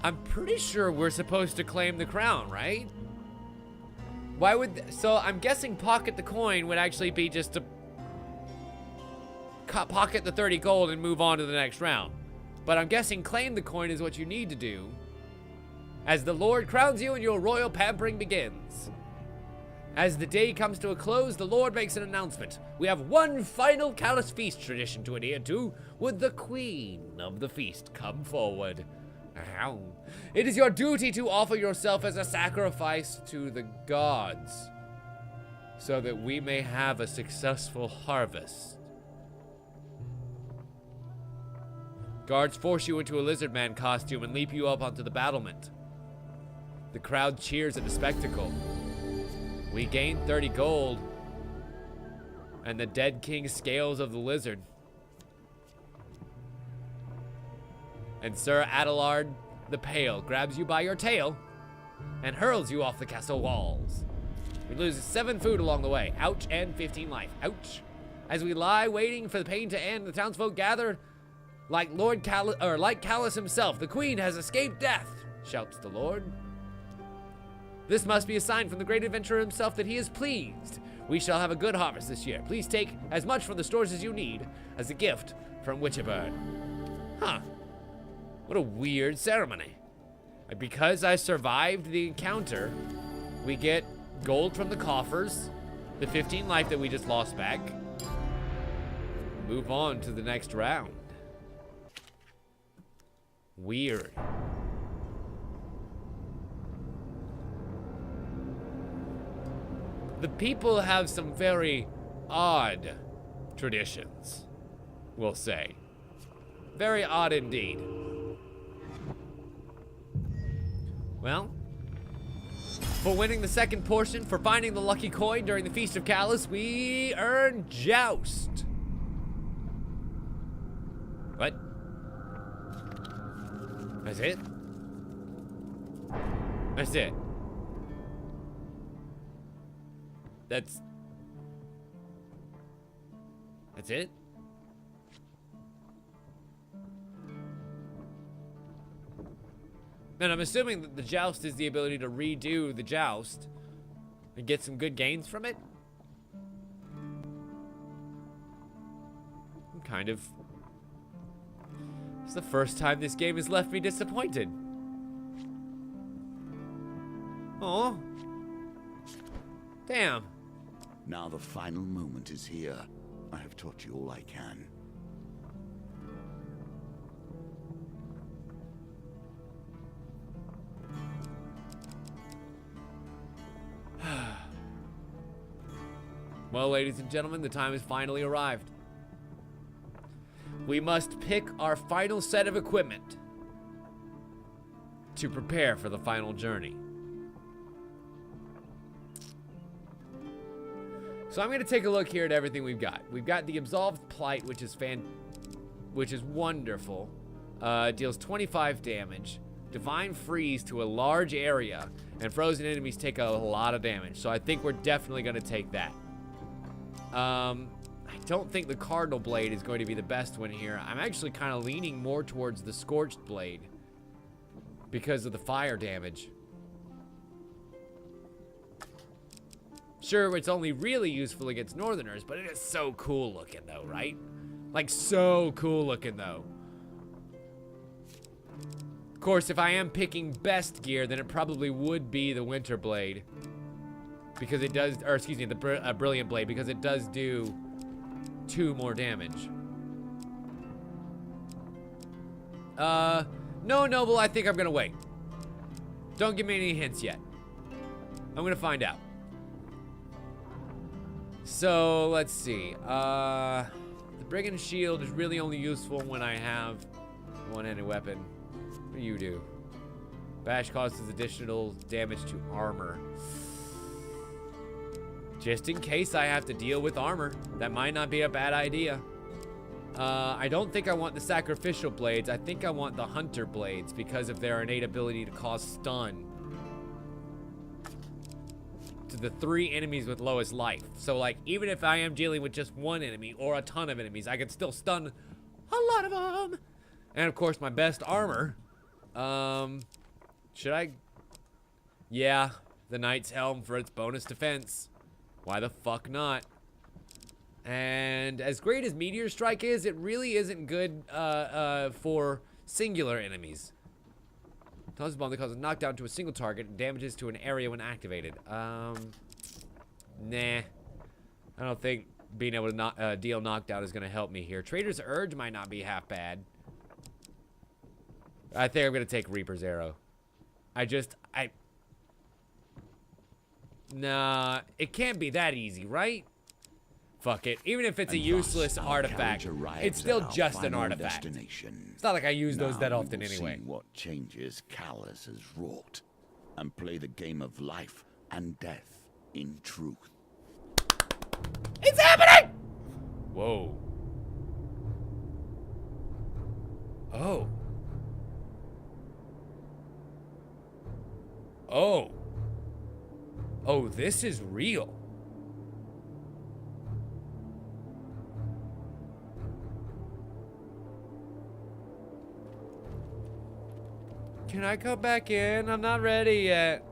I'm pretty sure we're supposed to claim the crown, right? Why would... So I'm guessing pocket the coin would actually be just to... pocket the 30 gold and move on to the next round. But I'm guessing claim the coin is what you need to do as the Lord crowns you and your royal pampering begins. As the day comes to a close, the Lord makes an announcement. We have one final callous feast tradition to adhere to. Would the queen of the feast come forward? It is your duty to offer yourself as a sacrifice to the gods so that we may have a successful harvest. Guards force you into a lizard man costume and leap you up onto the battlement. The crowd cheers at the spectacle. We gain 30 gold and the dead king's scales of the lizard. And Sir Adelard the Pale grabs you by your tail and hurls you off the castle walls. We lose 7 food along the way. Ouch, and 15 life. Ouch. As we lie waiting for the pain to end, the townsfolk gather like like Callus himself. The queen has escaped death, shouts the Lord. This must be a sign from the great adventurer himself that he is pleased. We shall have a good harvest this year. Please take as much from the stores as you need as a gift from Witcherburn. Huh. What a weird ceremony. And because I survived the encounter, we get gold from the coffers, the 15 life that we just lost back. Move on to the next round. Weird. The people have some very odd traditions, we'll say. Very odd indeed. Well, for winning the second portion, for finding the lucky coin during the Feast of Callus, we earn Joust. What? That's it? That's it. That's it? And I'm assuming that the joust is the ability to redo the joust and get some good gains from it. It's the first time this game has left me disappointed. Oh. Damn. Now the final moment is here. I have taught you all I can. Well, ladies and gentlemen, the time has finally arrived. We must pick our final set of equipment to prepare for the final journey. So I'm going to take a look here at everything we've got. We've got the Absolved Plight, which is wonderful. Deals 25 damage. Divine Freeze to a large area, and frozen enemies take a lot of damage. So I think we're definitely going to take that. I don't think the Cardinal Blade is going to be the best one here. I'm actually kind of leaning more towards the Scorched Blade because of the fire damage. Sure, it's only really useful against Northerners, but it is so cool looking though, right? Like, so cool looking though. Of course, if I am picking best gear, then it probably would be the Winter Blade. Because it does, or excuse me, the Brilliant Blade, because it does do 2 more damage. No, Noble, I think I'm gonna wait. Don't give me any hints yet. I'm gonna find out. So, let's see. The Brigand Shield is really only useful when I have one-handed weapon. What do you do? Bash causes additional damage to armor. Just in case I have to deal with armor. That might not be a bad idea. I don't think I want the Sacrificial Blades. I think I want the Hunter Blades because of their innate ability to cause stun to the 3 enemies with lowest life. So, like, even if I am dealing with just 1 enemy or a ton of enemies, I can still stun a lot of them. And, of course, my best armor Should I? Yeah, the Knight's Helm for its bonus defense. Why the fuck not? And as great as Meteor Strike is, it really isn't good for singular enemies. Tosses bomb that causes knockdown to a single target and damages to an area when activated. Nah. I don't think being able to deal knockdown is going to help me here. Trader's Urge might not be half bad. I think I'm going to take Reaper's Arrow. Nah, it can't be that easy, right? Fuck it. Even if it's a useless artifact, it's still just an artifact. It's not like I use those that often anyway. See what changes Callus has wrought, and play the game of life and death in truth. It's happening! Whoa. Oh. Oh. Oh, this is real. Can I come back in? I'm not ready yet.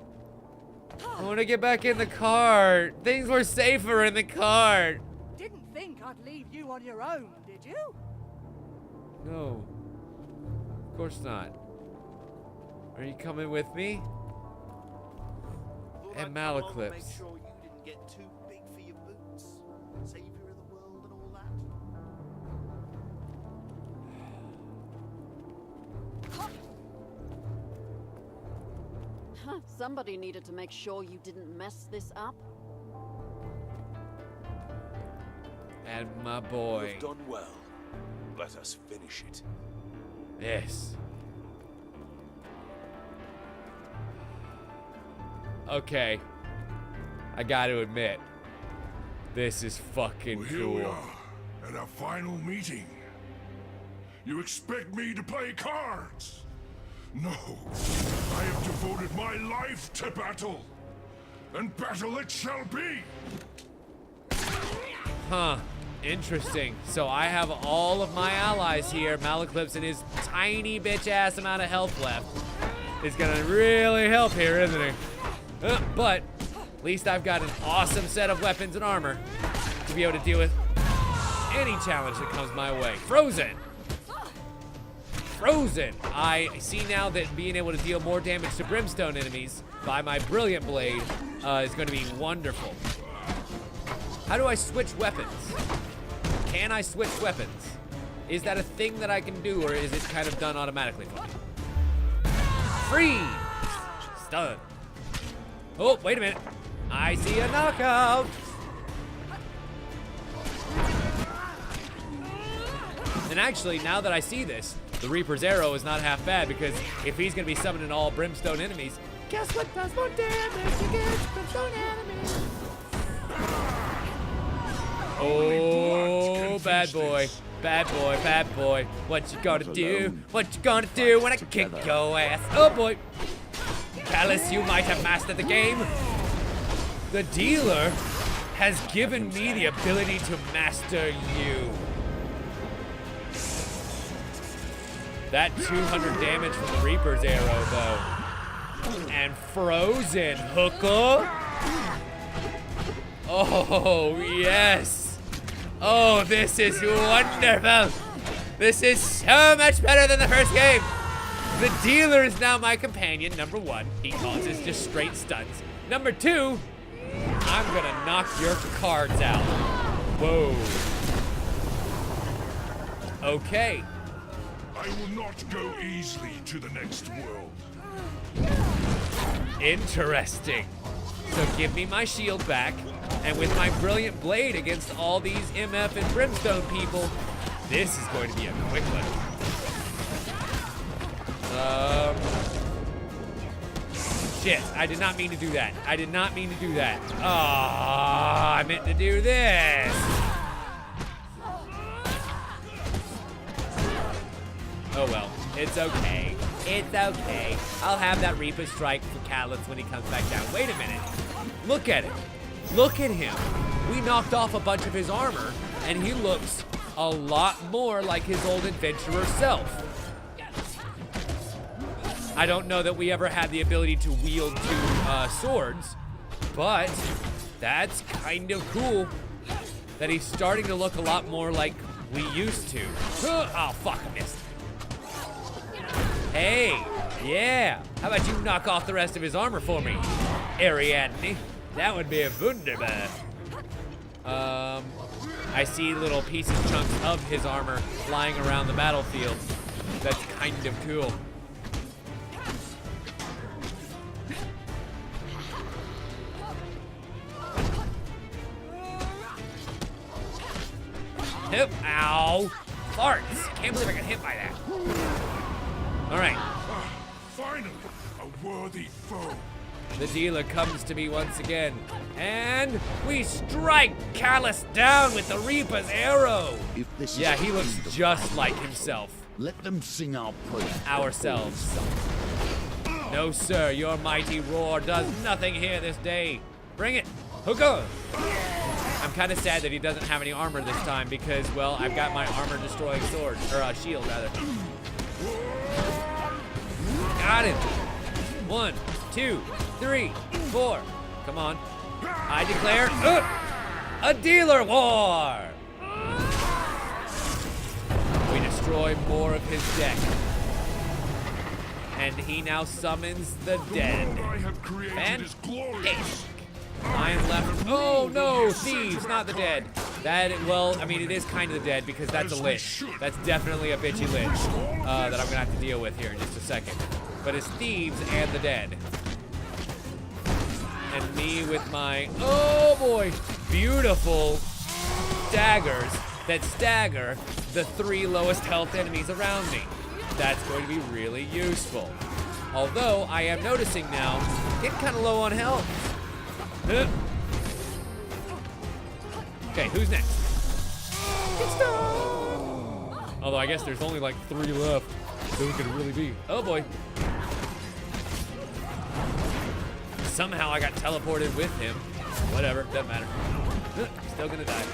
I want to get back in the cart. Things were safer in the cart. Didn't think I'd leave you on your own, did you? No. Of course not. Are you coming with me? And Malaclips. Make sure you didn't get too big for your boots. Savior of the world and all that. Somebody needed to make sure you didn't mess this up. And my boy. You've done well. Let us finish it. Yes. Okay. I gotta admit, this is fucking Well, here we cool. are at our final meeting. You expect me to play cards? No. I have devoted my life to battle. And battle it shall be. Huh. Interesting. So I have all of my allies here. Malaclips and his tiny bitch ass amount of health left is gonna really help here, isn't he? But at least I've got an awesome set of weapons and armor to be able to deal with any challenge that comes my way. Frozen. Frozen. I see now that being able to deal more damage to brimstone enemies by my brilliant blade is going to be wonderful. How do I switch weapons? Can I switch weapons? Is that a thing that I can do, or is it kind of done automatically for me? Freeze! Stun. Oh, wait a minute. I see a knockout. And actually, now that I see this, the Reaper's Arrow is not half bad, because if he's going to be summoning all brimstone enemies, guess what does more damage against brimstone enemies? Oh, bad boy. Bad boy, bad boy. What you gonna do? What you gonna do when I kick your ass? Oh boy. Callus, you might have mastered the game. The dealer has given me the ability to master you. That 200 damage from the Reaper's Arrow, though. And frozen, hooker. Oh, yes. Oh, this is wonderful. This is so much better than the first game. The dealer is now my companion. Number one, he causes just straight stuns. Number two, I'm gonna knock your cards out. Whoa. Okay. I will not go easily to the next world. Interesting. So give me my shield back, and with my brilliant blade against all these MF and brimstone people, this is going to be a quick one. Shit, I did not mean to do that. I did not mean to do that. Ah, I meant to do this. Oh well, it's okay. It's okay. I'll have that Reaper strike for Callus when he comes back down. Wait a minute. Look at it. Look at him. We knocked off a bunch of his armor, and he looks a lot more like his old adventurer self. I don't know that we ever had the ability to wield two swords, but that's kind of cool that he's starting to look a lot more like we used to. Oh, fuck, I missed. Hey, yeah. How about you knock off the rest of his armor for me, Ariadne? That would be a wunderbar. I see little pieces, chunks of his armor flying around the battlefield. That's kind of cool. Hip, ow. Farts. Can't believe I got hit by that. All right. Finally, a worthy foe. The dealer comes to me once again, and we strike Callus down with the Reaper's arrow. If this is Yeah, he the looks end of just my like life, himself. Let them sing our praise. Ourselves. No, sir, your mighty roar does nothing here this day. Bring it. Hooker. I'm kind of sad that he doesn't have any armor this time because, well, I've got my armor-destroying sword, or shield, rather. Got him. 1, 2, 3, 4. Come on. I declare a dealer war. We destroy more of his deck. And he now summons the dead. The world I have created is glorious. Lion left. Oh no, thieves, not the dead. That, well, I mean, it is kind of the dead because that's a lich. That's definitely a bitchy lich that I'm gonna have to deal with here in just a second. But it's thieves and the dead. And me with my, oh boy, beautiful daggers that stagger the 3 lowest health enemies around me. That's going to be really useful. Although I am noticing now, getting kind of low on health. Okay, who's next? Although I guess there's only like 3 left. So who could it really be? Oh boy. Somehow I got teleported with him. Whatever, doesn't matter. Still gonna die.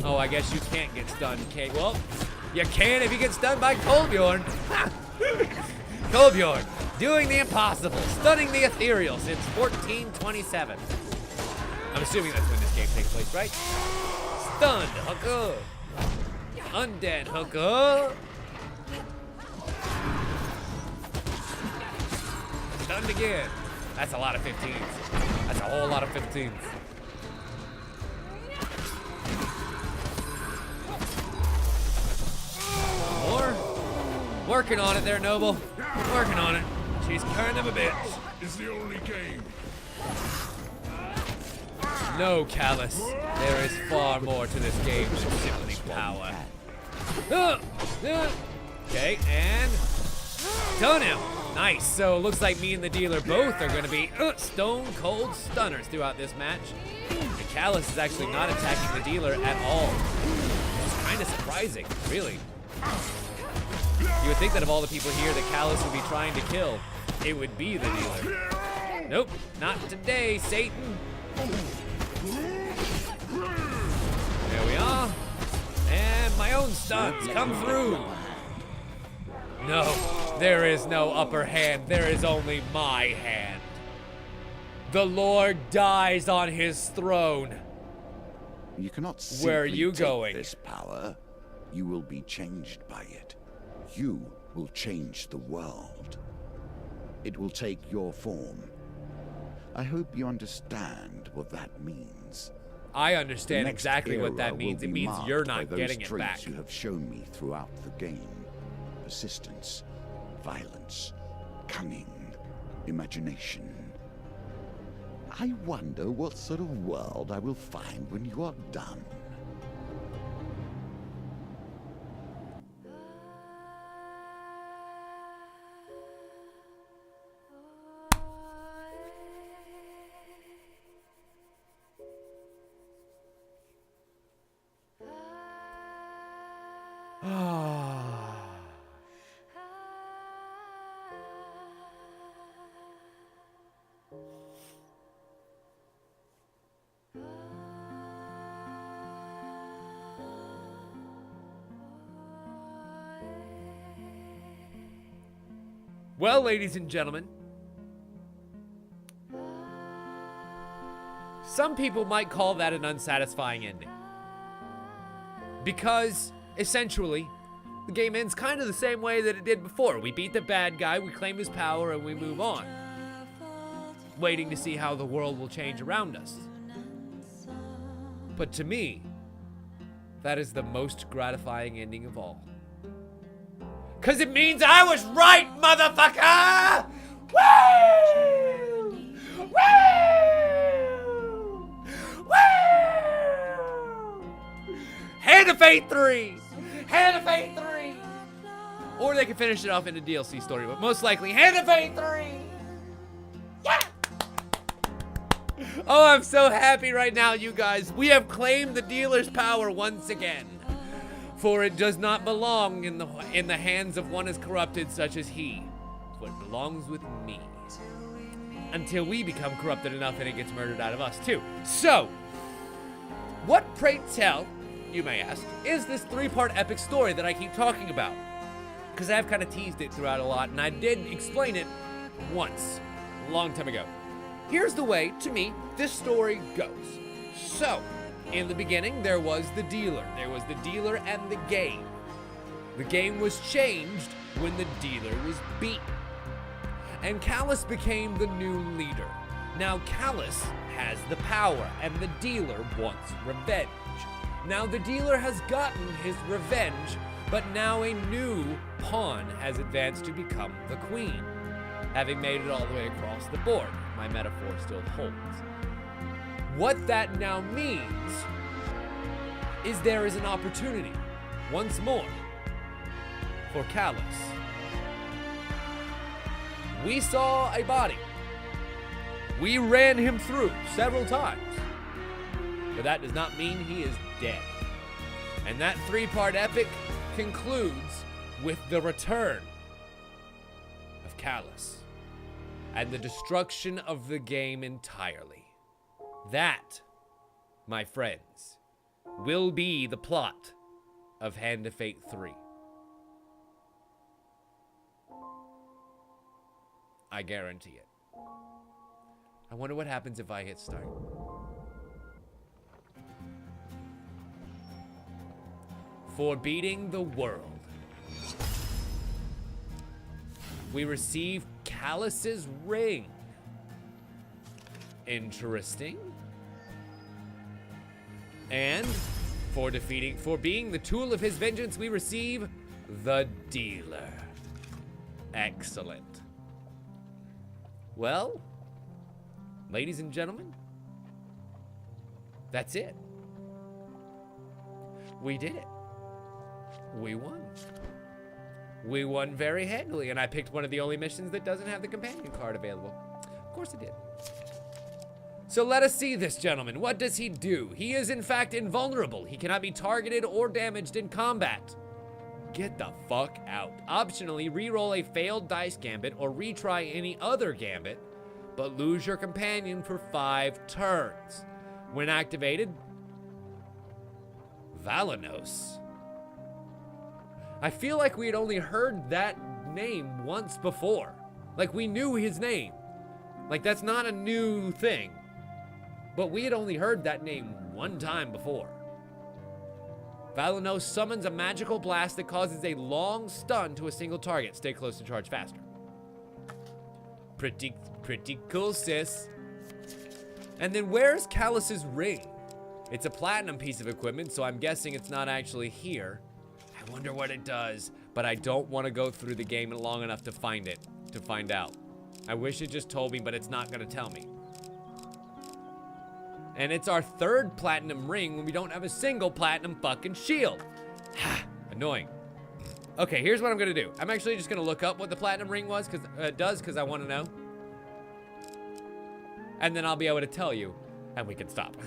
Oh, I guess you can't get stunned, Kate. Well, you can if you get stunned by Kolbjorn. Kolbjorn, doing the impossible, stunning the ethereal since 1427. I'm assuming that's when this game takes place, right? Stunned, hooker. Undead, hooker. Stunned again. That's a lot of 15s. That's a whole lot of 15s. More? Working on it there, Noble. Working on it. She's kind of a bitch. Is the only game. No, Callus. There is far more to this game than simply power. Okay, and done him. Nice. So it looks like me and the dealer both are going to be stone cold stunners throughout this match. And Callus is actually not attacking the dealer at all. It's kind of surprising, really. You would think that of all the people here that Callus would be trying to kill, it would be the dealer. Nope, not today, Satan. There we are. And my own stuns come through. No, there is no upper hand. There is only my hand. The Lord dies on his throne. You cannot Where are simply you take going? this power. You will be changed by it. You will change the world. It will take your form. I hope you understand what that means. I The understand next exactly what era that will means. It be means marked you're by not those getting it traits back. you have shown me throughout the game. Persistence, violence, cunning, imagination. I wonder what sort of world I will find when you are done. Well, ladies and gentlemen, some people might call that an unsatisfying ending. Because, essentially, the game ends kind of the same way that it did before. We beat the bad guy, we claim his power, and we move on. Waiting to see how the world will change around us. But to me, that is the most gratifying ending of all. 'Cause it means I was right, motherfucker! Woo! Woo! Woo! Hand of Fate 3! Hand of Fate 3! Or they can finish it off in a DLC story, but most likely Hand of Fate 3! Yeah! Oh, I'm so happy right now, you guys. We have claimed the dealer's power once again. For it does not belong in the hands of one as corrupted such as he. For it belongs with me. Until we become corrupted enough and it gets murdered out of us too. So, what, pray tell, you may ask, is this 3-part epic story that I keep talking about? Because I've kind of teased it throughout a lot, and I did explain it once, a long time ago. Here's the way, to me, this story goes. So, in the beginning, there was the dealer. There was the dealer and the game. The game was changed when the dealer was beaten. And Callus became the new leader. Now Callus has the power, and the dealer wants revenge. Now the dealer has gotten his revenge, but now a new pawn has advanced to become the queen, having made it all the way across the board. My metaphor still holds. What that now means is there is an opportunity, once more, for Callus. We saw a body. We ran him through several times. But that does not mean he is dead. And that 3-part epic concludes with the return of Callus and the destruction of the game entirely. That, my friends, will be the plot of Hand of Fate 3. I guarantee it. I wonder what happens if I hit start. For beating the world, we receive Callus's ring. Interesting. And for being the tool of his vengeance, we receive the dealer. Excellent. Well, ladies and gentlemen, that's it. We did it. We won. We won very handily, and I picked one of the only missions that doesn't have the companion card available. Of course it did. So let us see this gentleman. What does he do? He is in fact invulnerable. He cannot be targeted or damaged in combat. Get the fuck out. Optionally, re-roll a failed dice gambit or retry any other gambit, but lose your companion for 5 turns. When activated, Valanos. I feel like we had only heard that name once before. Like we knew his name. Like that's not a new thing. But we had only heard that name one time before. Valanos summons a magical blast that causes a long stun to a single target. Stay close to charge faster. Pretty cool, sis. And then where's Callus's ring? It's a platinum piece of equipment, so I'm guessing it's not actually here. I wonder what it does, but I don't want to go through the game long enough to find out. I wish it just told me, but it's not going to tell me. And it's our 3rd platinum ring when we don't have a single platinum fucking shield. Ha, annoying. Okay, here's what I'm gonna do. I'm actually just gonna look up what the platinum ring was, because I want to know. And then I'll be able to tell you, and we can stop.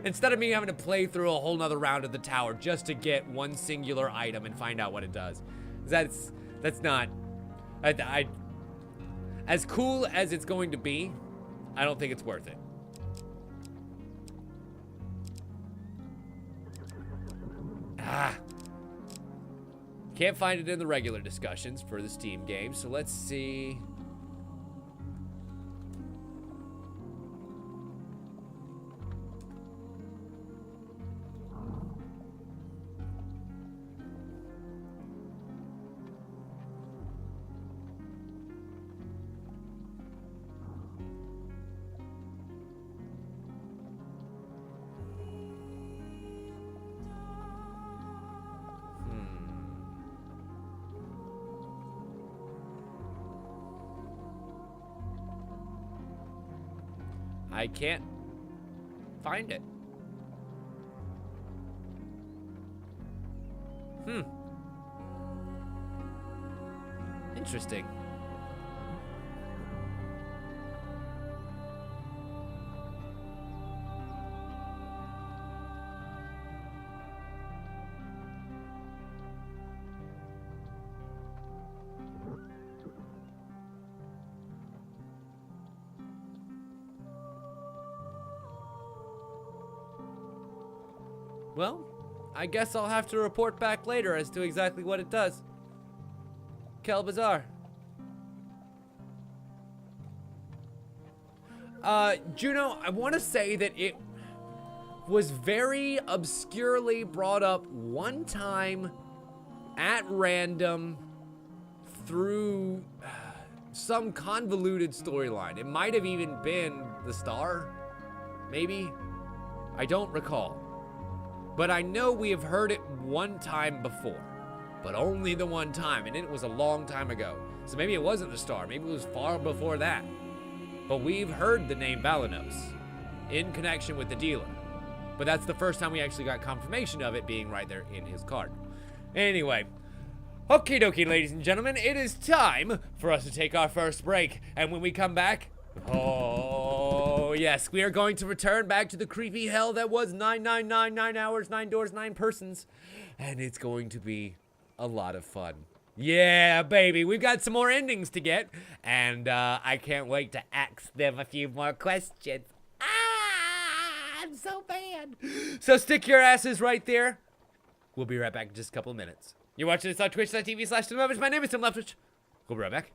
Instead of me having to play through a whole nother round of the tower just to get one singular item and find out what it does. That's not, as cool as it's going to be, I don't think it's worth it. Can't find it in the regular discussions for the Steam game, so let's see. I can't find it. Interesting. Well, I guess I'll have to report back later as to exactly what it does. Kel Bazaar. Juno, I want to say that it was very obscurely brought up one time at random through some convoluted storyline. It might have even been the Star, maybe? I don't recall. But I know we have heard it one time before, but only the one time, and it was a long time ago. So maybe it wasn't the Star, maybe it was far before that. But we've heard the name Valanos in connection with the dealer. But that's the first time we actually got confirmation of it being right there in his card. Anyway, okie dokie, ladies and gentlemen, it is time for us to take our first break. And when we come back, oh yes, we are going to return back to the creepy hell that was 999, 9 hours, 9 doors, 9 persons. And it's going to be a lot of fun. Yeah, baby, we've got some more endings to get. And I can't wait to ask them a few more questions. I'm so bad. So stick your asses right there. We'll be right back in just a couple of minutes. You're watching this on twitch.tv/Leftwich. My name is Tim Leftwich. We'll be right back.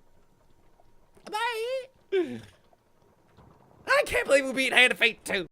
Bye. I can't believe we beat Hand of Fate 2.